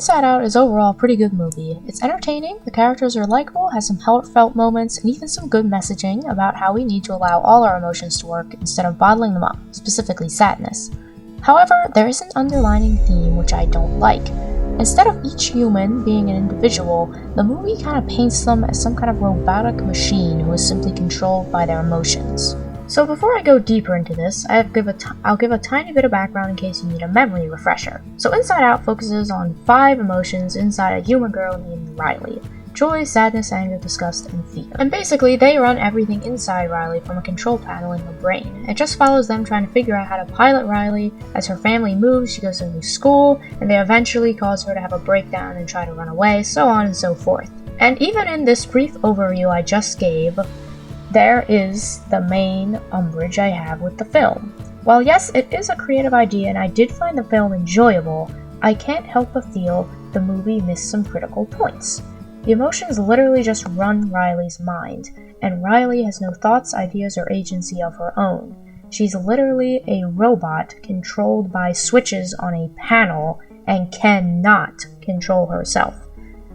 Inside Out is overall a pretty good movie. It's entertaining, the characters are likable, has some heartfelt moments, and even some good messaging about how we need to allow all our emotions to work instead of bottling them up, specifically sadness. However, there is an underlying theme which I don't like. Instead of each human being an individual, the movie kind of paints them as some kind of robotic machine who is simply controlled by their emotions. So before I go deeper into this, I'll give a tiny bit of background in case you need a memory refresher. So Inside Out focuses on 5 emotions inside a human girl named Riley: joy, sadness, anger, disgust, and fear. And basically, they run everything inside Riley from a control panel in her brain. It just follows them trying to figure out how to pilot Riley. As her family moves, she goes to a new school, and they eventually cause her to have a breakdown and try to run away, so on and so forth. And even in this brief overview I just gave, there is the main umbrage I have with the film. While yes, it is a creative idea and I did find the film enjoyable, I can't help but feel the movie missed some critical points. The emotions literally just run Riley's mind, and Riley has no thoughts, ideas, or agency of her own. She's literally a robot controlled by switches on a panel and cannot control herself.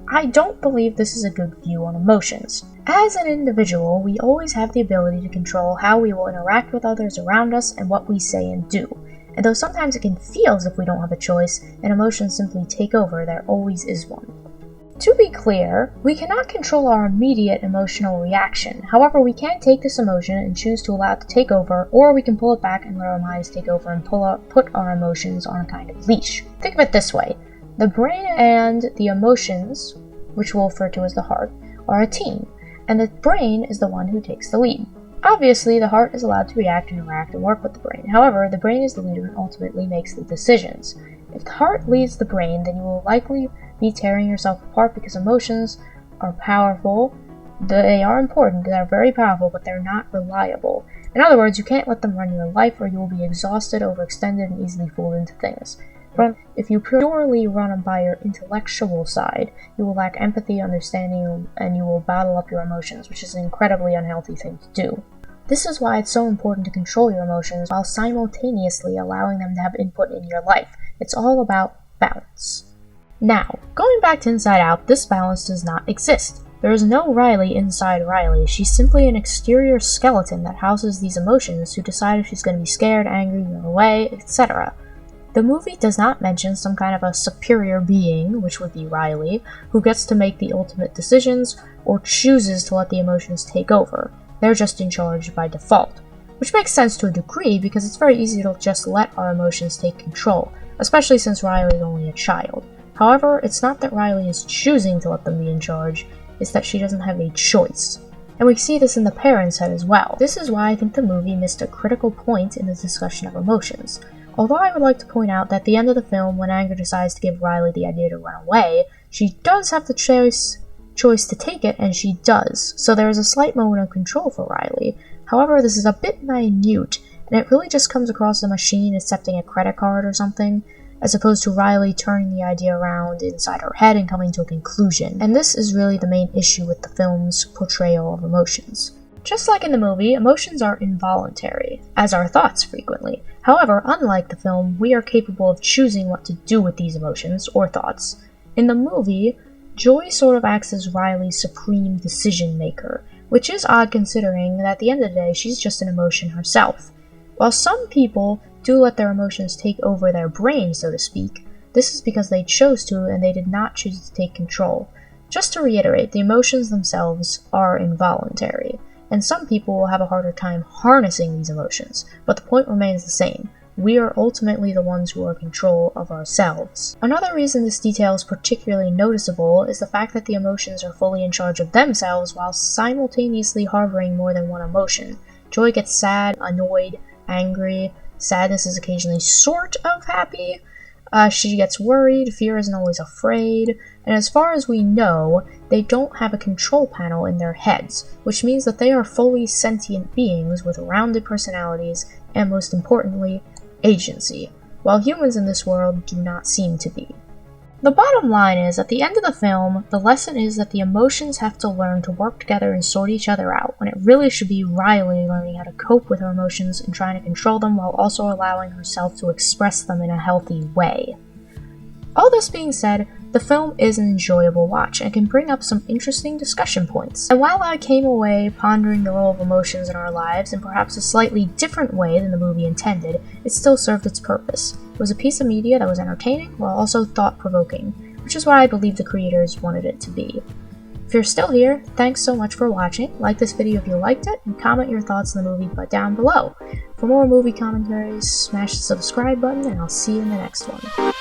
I don't believe this is a good view on emotions. As an individual, we always have the ability to control how we will interact with others around us and what we say and do. And though sometimes it can feel as if we don't have a choice and emotions simply take over, there always is one. To be clear, we cannot control our immediate emotional reaction. However, we can take this emotion and choose to allow it to take over, or we can pull it back and let our minds take over and put our emotions on a kind of leash. Think of it this way. The brain and the emotions, which we'll refer to as the heart, are a team, and the brain is the one who takes the lead. Obviously, the heart is allowed to react, interact, and work with the brain. However, the brain is the leader and ultimately makes the decisions. If the heart leads the brain, then you will likely be tearing yourself apart because emotions are powerful. They are important, they are very powerful, but they're not reliable. In other words, you can't let them run your life or you will be exhausted, overextended, and easily fooled into things. But if you purely run them by your intellectual side, you will lack empathy, understanding, and you will bottle up your emotions, which is an incredibly unhealthy thing to do. This is why it's so important to control your emotions while simultaneously allowing them to have input in your life. It's all about balance. Now, going back to Inside Out, this balance does not exist. There is no Riley inside Riley. She's simply an exterior skeleton that houses these emotions who decide if she's going to be scared, angry, run away, etc. The movie does not mention some kind of a superior being, which would be Riley, who gets to make the ultimate decisions or chooses to let the emotions take over. They're just in charge by default. Which makes sense to a degree because it's very easy to just let our emotions take control, especially since Riley is only a child. However, it's not that Riley is choosing to let them be in charge, it's that she doesn't have a choice. And we see this in the parents' head as well. This is why I think the movie missed a critical point in the discussion of emotions. Although I would like to point out that at the end of the film, when Anger decides to give Riley the idea to run away, she does have the choice to take it, and she does. So there is a slight moment of control for Riley. However, this is a bit minute, and it really just comes across as a machine accepting a credit card or something, as opposed to Riley turning the idea around inside her head and coming to a conclusion. And this is really the main issue with the film's portrayal of emotions. Just like in the movie, emotions are involuntary, as are thoughts frequently. However, unlike the film, we are capable of choosing what to do with these emotions, or thoughts. In the movie, Joy sort of acts as Riley's supreme decision maker, which is odd considering that at the end of the day, she's just an emotion herself. While some people do let their emotions take over their brain, so to speak, this is because they chose to and they did not choose to take control. Just to reiterate, the emotions themselves are involuntary, and some people will have a harder time harnessing these emotions, but the point remains the same. We are ultimately the ones who are in control of ourselves. Another reason this detail is particularly noticeable is the fact that the emotions are fully in charge of themselves while simultaneously harboring more than one emotion. Joy gets sad, annoyed, angry. Sadness is occasionally sort of happy. She gets worried. Fear isn't always afraid. And as far as we know, they don't have a control panel in their heads, which means that they are fully sentient beings with rounded personalities and, most importantly, agency, while humans in this world do not seem to be. The bottom line is, at the end of the film, the lesson is that the emotions have to learn to work together and sort each other out, when it really should be Riley learning how to cope with her emotions and trying to control them while also allowing herself to express them in a healthy way. All this being said, The film is an enjoyable watch and can bring up some interesting discussion points. And while I came away pondering the role of emotions in our lives in perhaps a slightly different way than the movie intended, it still served its purpose. It was a piece of media that was entertaining while also thought-provoking, which is what I believe the creators wanted it to be. If you're still here, thanks so much for watching. Like this video if you liked it, and comment your thoughts on the movie down below. For more movie commentaries, smash the subscribe button, and I'll see you in the next one.